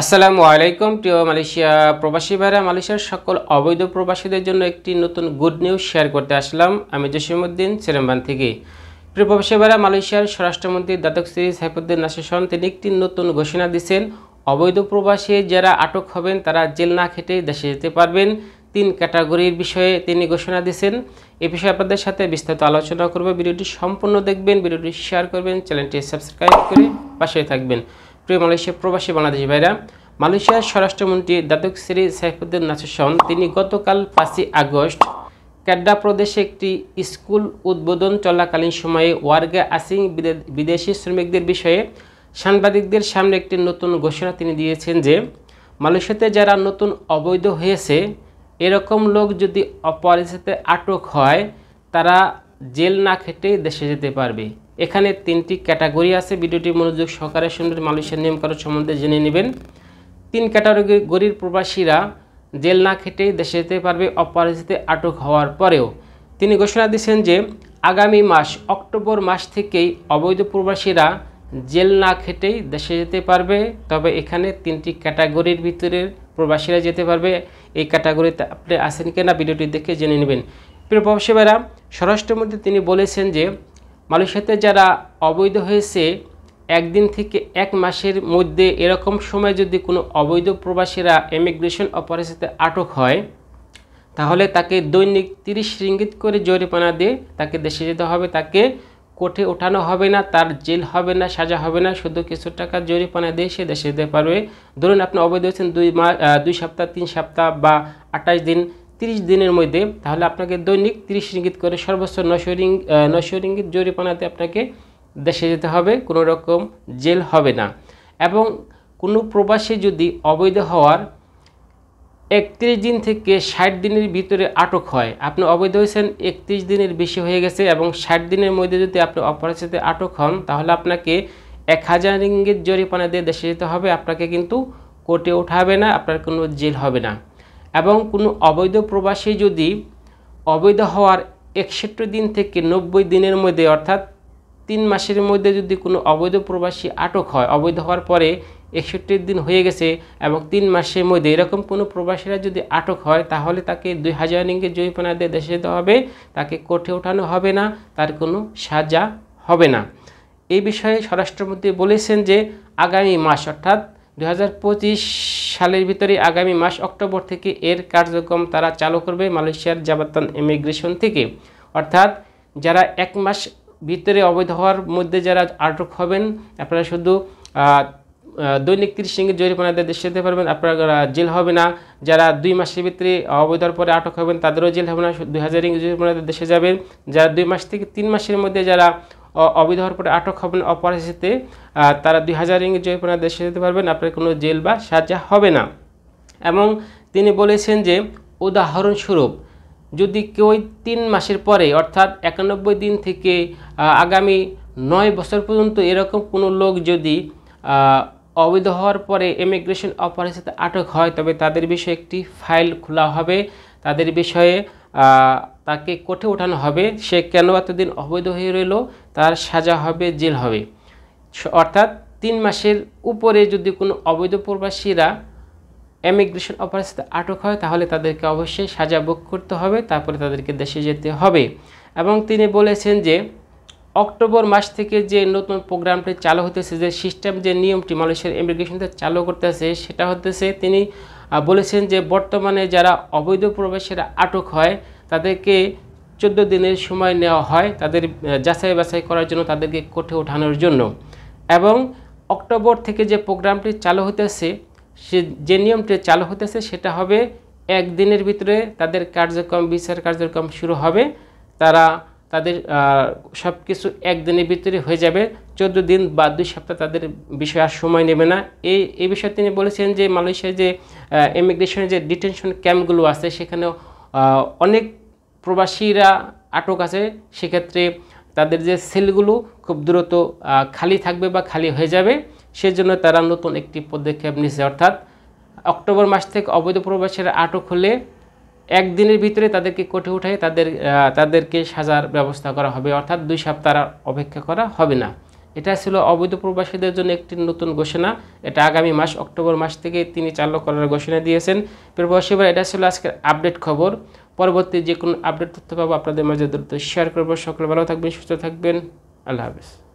আসসালামু আলাইকুম প্রিয় মালয়েশিয়া প্রবাসী ভাইরা, মালয়েশিয়ার সকল অবৈধ প্রবাসীদের জন্য একটি নতুন গুড নিউজ শেয়ার করতে আসলাম। আমি জসিমউদ্দিন সেরেমবান থেকে। প্রিয় প্রবাসী ভাইরা, মালয়েশিয়ার স্বরাষ্ট্রমন্ত্রী দাতক শ্রী সাইফুদ্দিন নাসির তিনি একটি নতুন ঘোষণা দিয়েছেন। অবৈধ প্রবাসী যারা আটক হবেন তারা জেল না খেটে দেশে যেতে পারবেন। 3 ক্যাটাগরির বিষয়ে তিনি ঘোষণা দিয়েছেন। এই বিষয়ে আপনাদের সাথে বিস্তারিত আলোচনা করব। ভিডিওটি সম্পূর্ণ দেখবেন, ভিডিওটি শেয়ার করবেন, চ্যানেলটি সাবস্ক্রাইব করে পাশে থাকবেন। প্রিয় মালয়েশিয়া প্রবাসী বাংলাদেশি ভাইরা, মালয়েশিয়ার স্বরাষ্ট্রমন্ত্রী দাতক শ্রী সাইফুদ্দিন নাসির তিনি গতকাল 5 আগস্ট কেডা প্রদেশে একটি স্কুল উদ্বোধন চলাকালীন সময়ে ওয়ার্গে আসিং বিদেশি শ্রমিকদের বিষয়ে সাংবাদিকদের সামনে একটি নতুন ঘোষণা তিনি দিয়েছেন যে মালয়েশিয়াতে যারা নতুন অবৈধ হয়েছে এরকম লোক যদি অপরাধীতে আটক হয় তারা জেল না খেটে দেশে যেতে পারবে। এখানে 3টি ক্যাটাগরি আছে। ভিডিওটি মনোযোগ সহকারে শুনবেন, মালয়েশিয়ার নিয়মকানুন সম্বন্ধে জেনে নেবেন। 3 ক্যাটাগরির প্রবাসীরা জেল না খেটেই দেশে যেতে পারবে অপরাধীতে আটক হওয়ার পরেও। তিনি ঘোষণা দিয়েছেন যে আগামী মাস অক্টোবর মাস থেকেই অবৈধ প্রবাসীরা জেল না খেটেই দেশে যেতে পারবে। তবে এখানে 3টি ক্যাটাগরির ভিতরে প্রবাসীরা যেতে পারবে। এই ক্যাটাগরিতে আপনি আছেন কিনা ভিডিওটি দেখে জেনে নেবেন। প্রিয় প্রবাসী ভাইরা, স্বরাষ্ট্রমন্ত্রী তিনি বলেছেন যে মালয়েশিয়াতে যারা অবৈধ হয়েছে 1 দিন থেকে 1 মাসের মধ্যে এরকম সময় যদি কোনো অবৈধ প্রবাসীরা ইমিগ্রেশন অপারেশনে আটক হয় তাহলে তাকে দৈনিক 30 রিঙ্গিত করে জরিমানা দিয়ে তাকে দেশে যেতে হবে। তাকে কোর্টে ওঠানো হবে না, তার জেল হবে না, সাজা হবে না, শুধু কিছু টাকা জরিমানা দিয়ে সে দেশে যেতে পারবে। ধরুন আপনি অবৈধ হয়েছেন 2 সপ্তাহ, 3 সপ্তাহ বা 28 দিন, 30 দিনের মধ্যে, তাহলে আপনাকে দৈনিক 30 রিঙ্গিত করে সর্বোচ্চ 900 রিঙ্গিত জরিমানাতে আপনাকে দেশে যেতে হবে। কোনো রকম জেল হবে না। এবং কোনো প্রবাসী যদি অবৈধ হওয়ার 31 দিন থেকে 60 দিনের ভিতরে আটক হয়, আপনি অবৈধ হয়েছেন 31 দিনের বেশি হয়ে গেছে এবং 60 দিনের মধ্যে যদি আপনি অপরাধীতে আটক হন তাহলে আপনাকে 1000 রিঙ্গিত জরিমানা দিয়ে দেশে যেতে হবে। আপনাকে কিন্তু কোর্টে ওঠাবে না, আপনার কোনো জেল হবে না। এবং কোনো অবৈধ প্রবাসী যদি অবৈধ হওয়ার 61 দিন থেকে 90 দিনের মধ্যে অর্থাৎ 3 মাসের মধ্যে যদি কোনো অবৈধ প্রবাসী আটক হয়, অবৈধ হওয়ার পরে 61 দিন হয়ে গেছে এবং 3 মাসের মধ্যে এরকম কোনো প্রবাসীরা যদি আটক হয় তাহলে তাকে 2000 রিঙ্গিত জরিমানা দিয়ে দেশে যেতে হবে। তাকে কোর্টে ওঠানো হবে না, তার কোনো সাজা হবে না। এই বিষয়ে স্বরাষ্ট্রমন্ত্রী বলেছেন যে আগামী মাস অর্থাৎ 2025 সালের ভিতরে আগামী মাস অক্টোবর থেকে এর কার্যক্রম তারা চালু করবে মালয়েশিয়ার জাবাতান ইমিগ্রেশন থেকে। অর্থাৎ যারা 1 মাস ভিতরে অবৈধ হওয়ার মধ্যে যারা আটক হবেন আপনারা শুধু দৈনিক 30 রিঙ্গিত জরিমানা দিয়ে দেশে যেতে পারবেন, আপনারা জেল হবে না। যারা 2 মাসের ভিতরে অবৈধ হওয়ার পরে আটক হবেন তাদেরও জেল হবে না, 2000 রিঙ্গিত জরিমানা দিয়ে দেশে যাবেন। যারা 2 মাস থেকে 3 মাসের মধ্যে যারা অবৈধ হওয়ার পরে আটক হবেন অপরাধীতে তারা 2000 রিঙ্গিত জরিমানা দেশে যেতে পারবেন, আপনার কোনো জেল বা সাজা হবে না। এবং তিনি বলেছেন যে উদাহরণস্বরূপ যদি কেউ 3 মাসের পরে অর্থাৎ 91 দিন থেকে আগামী 9 বছর পর্যন্ত এরকম কোনো লোক যদি অবৈধ হওয়ার পরে ইমিগ্রেশন অপারেশনে আটক হয় তবে তাদের বিষয়ে একটি ফাইল খোলা হবে, তাদের বিষয়ে তাকে কোর্টে ওঠানো হবে। সে কেন এতদিন অবৈধ হয়ে রইল, তার সাজা হবে, জেল হবে। অর্থাৎ 3 মাসের উপরে যদি কোনো অবৈধ প্রবাসীরা ইমিগ্রেশন অপারেশনে আটক হয় তাহলে তাদেরকে অবশ্যই সাজা ভোগ করতে হবে, তারপরে তাদেরকে দেশে যেতে হবে। এবং তিনি বলেছেন যে অক্টোবর মাস থেকে যে নতুন প্রোগ্রামটি চালু হতেছে, যে সিস্টেম, যে নিয়মটি মালয়েশিয়ার ইমিগ্রেশনতে চালু করতেছে সেটা হতেছে, তিনি বলেছেন যে বর্তমানে যারা অবৈধ প্রবাসীরা আটক হয় তাদেরকে 14 দিনের সময় নেওয়া হয় তাদের যাচাই বাছাই করার জন্য, তাদেরকে কোর্টে ওঠানোর জন্য। এবং অক্টোবর থেকে যে প্রোগ্রামটি চালু হতেছে, যে নিয়মটি চালু হতেছে সেটা হবে 1 দিনের ভিতরে তাদের কার্যক্রম, বিচার কার্যক্রম শুরু হবে। তাদের সব কিছু 1 দিনের ভিতরে হয়ে যাবে। 14 দিন বা 2 সপ্তাহ তাদের বিষয় আর সময় নেবে না। এই বিষয়ে তিনি বলেছেন যে মালয়েশিয়ায় যে ইমিগ্রেশনের যে ডিটেনশন ক্যাম্পগুলো আছে সেখানেও অনেক প্রবাসীরা আটক আছে, সেক্ষেত্রে তাদের যে সেলগুলো খুব দ্রুত খালি থাকবে বা খালি হয়ে যাবে, সেজন্য তারা নতুন একটি পদক্ষেপ নিয়েছে। অর্থাৎ অক্টোবর মাস থেকে অবৈধ প্রবাসীরা আটক হলে 1 দিনের ভিতরে তাদেরকে কোর্টে উঠায় তাদেরকে সাজার ব্যবস্থা করা হবে। অর্থাৎ 2 সপ্তাহ অপেক্ষা করা হবে না। এটা ছিল অবৈধ প্রবাসীদের জন্য একটি নতুন ঘোষণা। এটা আগামী মাস অক্টোবর মাস থেকে তিনি চালু করার ঘোষণা দিয়েছেন। প্রবাসী ভাই, এটা ছিল আজকের আপডেট খবর। পরবর্তী যে কোনো আপডেট তথ্য পাবো আপনাদের মাঝে দ্রুত শেয়ার করবো। সকলে ভালো থাকবেন, সুস্থ থাকবেন। আল্লাহ হাফেজ।